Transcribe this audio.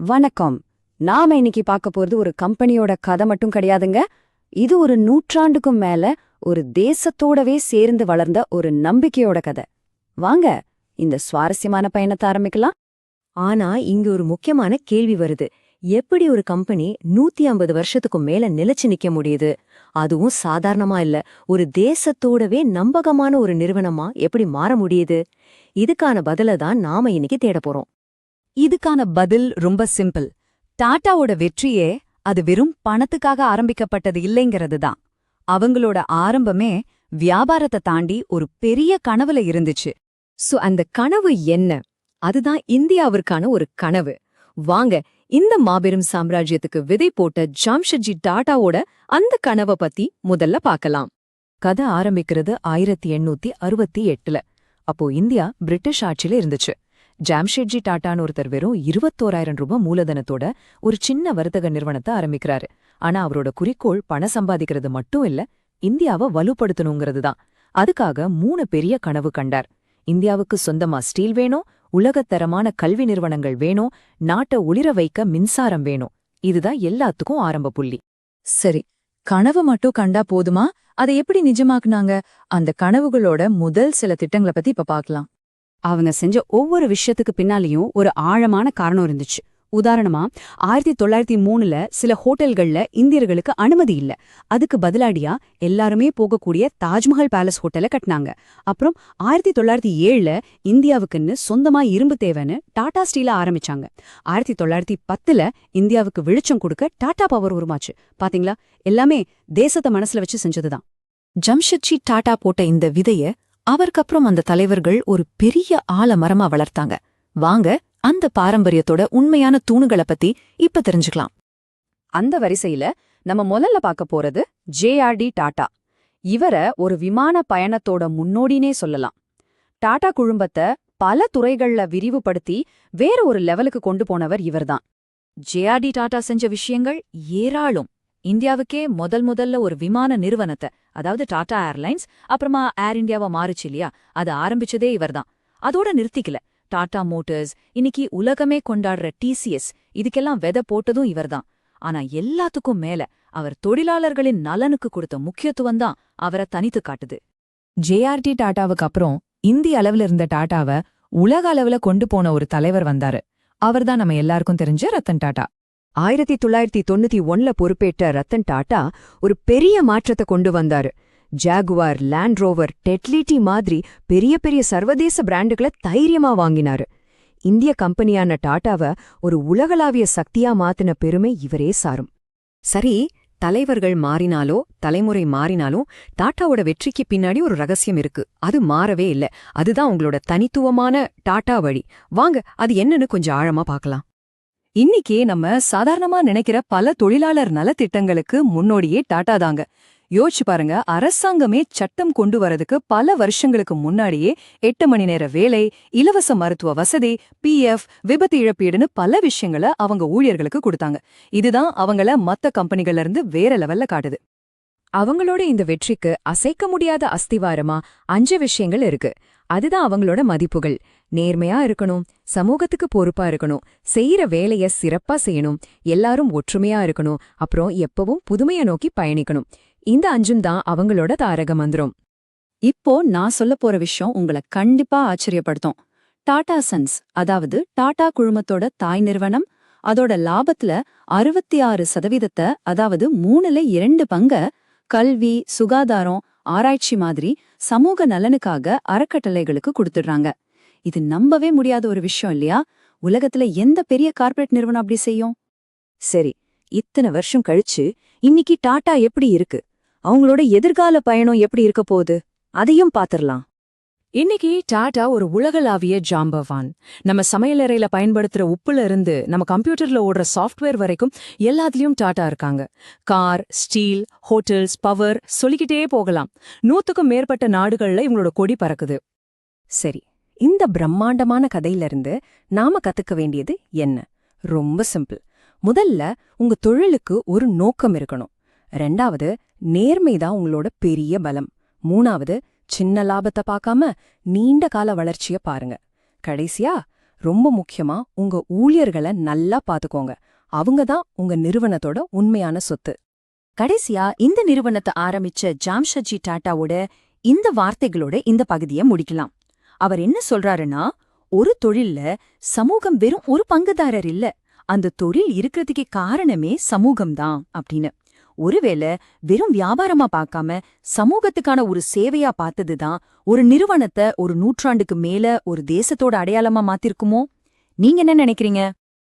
வணக்கம். நாம இன்னைக்கு பார்க்க போறது ஒரு கம்பெனியோட கதை மட்டும் கிடையாதுங்க. இது ஒரு நூற்றாண்டுக்கும் மேல ஒரு தேசத்தோடவே சேர்ந்து வளர்ந்த ஒரு நம்பிக்கையோட கதை. வாங்க இந்த சுவாரஸ்யமான பயணத்தை ஆரம்பிக்கலாம். ஆனா இங்க ஒரு முக்கியமான கேள்வி வருது. எப்படி ஒரு கம்பெனி 150 வருஷத்துக்கும் மேல நிலைச்சு நிக்க முடியுது? அதுவும் சாதாரணமா இல்ல, ஒரு தேசத்தோடவே நம்பகமான ஒரு நிறுவனமா எப்படி மாற முடியுது? இதுக்கான பதில தான் நாம இன்னைக்கு தேட போறோம். இதுக்கான பதில் ரொம்ப சிம்பிள். டாடாவோட வெற்றியே அது வெறும் பணத்துக்காக ஆரம்பிக்கப்பட்டது இல்லைங்கிறது தான். அவங்களோட ஆரம்பமே வியாபாரத்தை தாண்டி ஒரு பெரிய கனவுல இருந்துச்சு. அந்த கனவு என்ன? அதுதான் இந்தியாவிற்கான ஒரு கனவு. வாங்க இந்த மாபெரும் சாம்ராஜ்யத்துக்கு விதை போட்ட ஜாம்ஷெட்ஜி டாடாவோட அந்த கனவை பத்தி முதல்ல பார்க்கலாம். கதை ஆரம்பிக்கிறது 1868ல. அப்போ இந்தியா பிரிட்டிஷ் ஆட்சியில இருந்துச்சு. ஜாம்ஷெட்ஜி டாட்டான்னு ஒருத்தர் வெறும் 21,000 ரூபாய் மூலதனத்தோட ஒரு சின்ன வர்த்தக நிறுவனத்தை ஆரம்பிக்கிறாரு. ஆனா அவரோட குறிக்கோள் பணம் சம்பாதிக்கிறது மட்டும் இல்ல, இந்தியாவை வலுப்படுத்தணுங்கிறது தான். அதுக்காக 3 பெரிய கனவு கண்டார். இந்தியாவுக்கு சொந்தமா ஸ்டீல் வேணும், உலகத்தரமான கல்வி நிறுவனங்கள் வேணும், நாட்டை ஒளிர வைக்க மின்சாரம் வேணும். இதுதான் எல்லாத்துக்கும் ஆரம்ப புள்ளி. சரி, கனவு மட்டும் கண்டா போதுமா? அதை எப்படி நிஜமாக்குனாங்க? அந்த கனவுகளோட முதல் சில திட்டங்களை பத்தி இப்ப பார்க்கலாம். அவங்க செஞ்ச ஒவ்வொரு விஷயத்துக்கு பின்னாலேயும் ஒரு ஆழமான காரணம் இருந்துச்சு. உதாரணமா 1903ல சில ஹோட்டல்கள்ல இந்தியர்களுக்கு அனுமதி இல்ல. அதுக்கு பதிலாடியா எல்லாருமே போகக்கூடிய தாஜ்மஹல் பேலஸ் ஹோட்டலை கட்டினாங்க. அப்புறம் 1907ல இந்தியாவுக்குன்னு சொந்தமா இரும்பு தேவைன்னு டாடா ஸ்டீல ஆரம்பிச்சாங்க. 1910ல இந்தியாவுக்கு வெளிச்சம் கொடுக்க டாடா பவர் உருமாச்சு. பாத்தீங்களா, எல்லாமே தேசத்தை மனசுல வச்சு செஞ்சதுதான். ஜம்ஷெட்ஜி டாடா போட்ட இந்த விதைய அவருக்கப்புறம் அந்த தலைவர்கள் ஒரு பெரிய ஆலமரமா வளர்த்தாங்க. வாங்க அந்த பாரம்பரியத்தோட உண்மையான தூணுகளை பத்தி இப்ப தெரிஞ்சுக்கலாம். அந்த வரிசையில நம்ம முதல்ல பார்க்க போறது ஜே.ஆர்.டி. டாடா. இவர ஒரு விமான பயணத்தோட முன்னோடினே சொல்லலாம். டாடா குழுமத்தை பல துறைகள்ல விரிவுபடுத்தி வேற ஒரு லெவலுக்கு கொண்டு போனவர் இவர்தான். ஜே.ஆர்.டி. டாடா செஞ்ச விஷயங்கள் ஏராளம். இந்தியாவுக்கே முதல்ல ஒரு விமான நிறுவனத்தை, அதாவது டாடா ஏர்லைன்ஸ், அப்புறமா ஏர் இந்தியாவா மாறுச்சு இல்லையா, அது ஆரம்பிச்சதே இவர்தான். அதோட நிறுத்திக்கல. டாடா மோட்டார்ஸ், இன்னைக்கு உலகமே கொண்டாடுற டிசிஎஸ், இதுக்கெல்லாம் விதை போட்டதும் இவர்தான். ஆனா எல்லாத்துக்கும் மேல அவர் தொழிலாளர்களின் நலனுக்கு கொடுத்த முக்கியத்துவம் தான் அவரை தனித்து காட்டுது. ஜே.ஆர்.டி. டாடாவுக்கு அப்புறம் இந்திய அளவுல இருந்த டாடாவை உலக அளவுல கொண்டு போன ஒரு தலைவர் வந்தாரு. அவர்தான் நம்ம எல்லாருக்கும் தெரிஞ்ச ரத்தன் டாடா. 1991ல பொறுப்பேற்ற ரத்தன் டாடா ஒரு பெரிய மாற்றத்தை கொண்டு வந்தாரு. ஜாகுவார், லேண்ட் ரோவர், டெட்லிட்டி மாதிரி பெரிய பெரிய சர்வதேச பிராண்டுகளை தைரியமா வாங்கினாரு. இந்திய கம்பெனியான டாடாவை ஒரு உலகளாவிய சக்தியா மாத்தின பெருமை இவரே சாரும். சரி, தலைவர்கள் மாறினாலோ தலைமுறை மாறினாலும் டாட்டாவோட வெற்றிக்கு பின்னாடி ஒரு ரகசியம் இருக்கு. அது மாறவே இல்ல. அதுதான் உங்களோட தனித்துவமான டாடா வழி. வாங்க அது என்னன்னு கொஞ்சம் ஆழமா பார்க்கலாம். இன்னைக்கே நம்ம சாதாரணமா நினைக்கிற பல தொழிலாளர் நலத்திட்டங்களுக்கு முன்னோடியே டாடா தாங்க. யோசிச்சு பாருங்க, அரசாங்கமே சட்டம் கொண்டு வரதுக்கு பல வருஷங்களுக்கு முன்னாடியே 8 மணி நேர வேலை, இலவச மருத்துவ வசதி, பிஎஃப், விபத்து இழப்பீடுன்னு பல விஷயங்களை அவங்க ஊழியர்களுக்கு கொடுத்தாங்க. இதுதான் அவங்கள மத்த கம்பெனிகள்ல இருந்து வேற லெவல்ல காட்டுது. அவங்களோட இந்த வெற்றிக்கு அசைக்க முடியாத அஸ்திவாரமா 5 விஷயங்கள் இருக்கு. அதுதான் அவங்களோட மதிப்புகள். நேர்மையா இருக்கணும், சமூகத்துக்கு பொறுப்பா இருக்கணும், செய்யற வேலைய சிறப்பா செய்யணும், எல்லாரும் ஒற்றுமையா இருக்கணும், அப்புறம் எப்பவும் புதுமைய நோக்கி பயணிக்கணும். இந்த 5 தான் அவங்களோட தாரக மந்திரம். இப்போ நான் சொல்ல போற விஷயம் உங்களை கண்டிப்பா ஆச்சரியப்படுத்தும். டாடா சன்ஸ், அதாவது டாடா குழுமத்தோட தாய் நிறுவனம், அதோட லாபத்துல 66%, அதாவது 3/2 பங்க கல்வி, சுகாதாரம், ஆராய்ச்சி மாதிரி சமூக நலனுக்காக அறக்கட்டளைகளுக்கு கொடுத்துடுறாங்க. இது நம்பவே முடியாத ஒரு விஷயம் இல்லையா? உலகத்துல எந்த பெரிய கார்ப்பரேட் நிறுவனம் அப்படி செய்யும்? சரி, இத்தனை வருஷம் கழிச்சு இன்னைக்கு டாடா எப்படி இருக்கு, அவங்களோட எதிர்கால பயணம் எப்படி இருக்க போகுது, அதையும் பாத்திரலாம். இன்னைக்கு டாடா ஒரு உலகளாவிய ஜாம்பவான். நம்ம சமையலறையில பயன்படுத்துற உப்புல இருந்து நம்ம கம்ப்யூட்டர்ல ஓடுற சாஃப்ட்வேர் வரைக்கும் எல்லாத்துலயும் டாடா இருக்காங்க. கார், ஸ்டீல், ஹோட்டல்ஸ், பவர், சொல்லிக்கிட்டே போகலாம். 100க்கும் மேற்பட்ட நாடுகள்ல இவங்களோட கொடி பறக்குது. சரி, இந்த பிரம்மாண்டமான கதையிலிருந்து நாம கத்துக்க வேண்டியது என்ன? ரொம்ப சிம்பிள். முதல்ல உங்க தொழிலுக்கு ஒரு நோக்கம் இருக்கணும். 2வது, நேர்மைதான் உங்களோட பெரிய பலம். 3வது, சின்ன லாபத்தை பார்க்காம நீண்ட கால வளர்ச்சிய பாருங்க. கடைசியா ரொம்ப முக்கியமா உங்க ஊழியர்களை நல்லா பாத்துக்கோங்க. அவங்க தான் உங்க நிறுவனத்தோட உண்மையான சொத்து. கடைசியா இந்த நிறுவனத்தை ஆரம்பிச்ச ஜாம்ஷெட்ஜி டாட்டாவோட இந்த வார்த்தைகளோட இந்த பகுதியை முடிக்கலாம். அவர் என்ன சொல்றாருன்னா, ஒரு தொழில்ல சமூகம் வெறும் ஒரு பங்குதாரர் இல்ல, அந்த தொழில் இருக்கிறதுக்கு காரணமே சமூகம்தான் அப்படின்னு. ஒருவேளை வெறும் வியாபாரமா பார்க்காம சமூகத்துக்கான ஒரு சேவையா பார்த்ததுதான் ஒரு நிறுவனத்தை ஒரு நூற்றாண்டுக்கு மேல ஒரு தேசத்தோட அடையாளமா மாத்திருக்குமோ? நீங்க என்ன நினைக்கிறீங்க?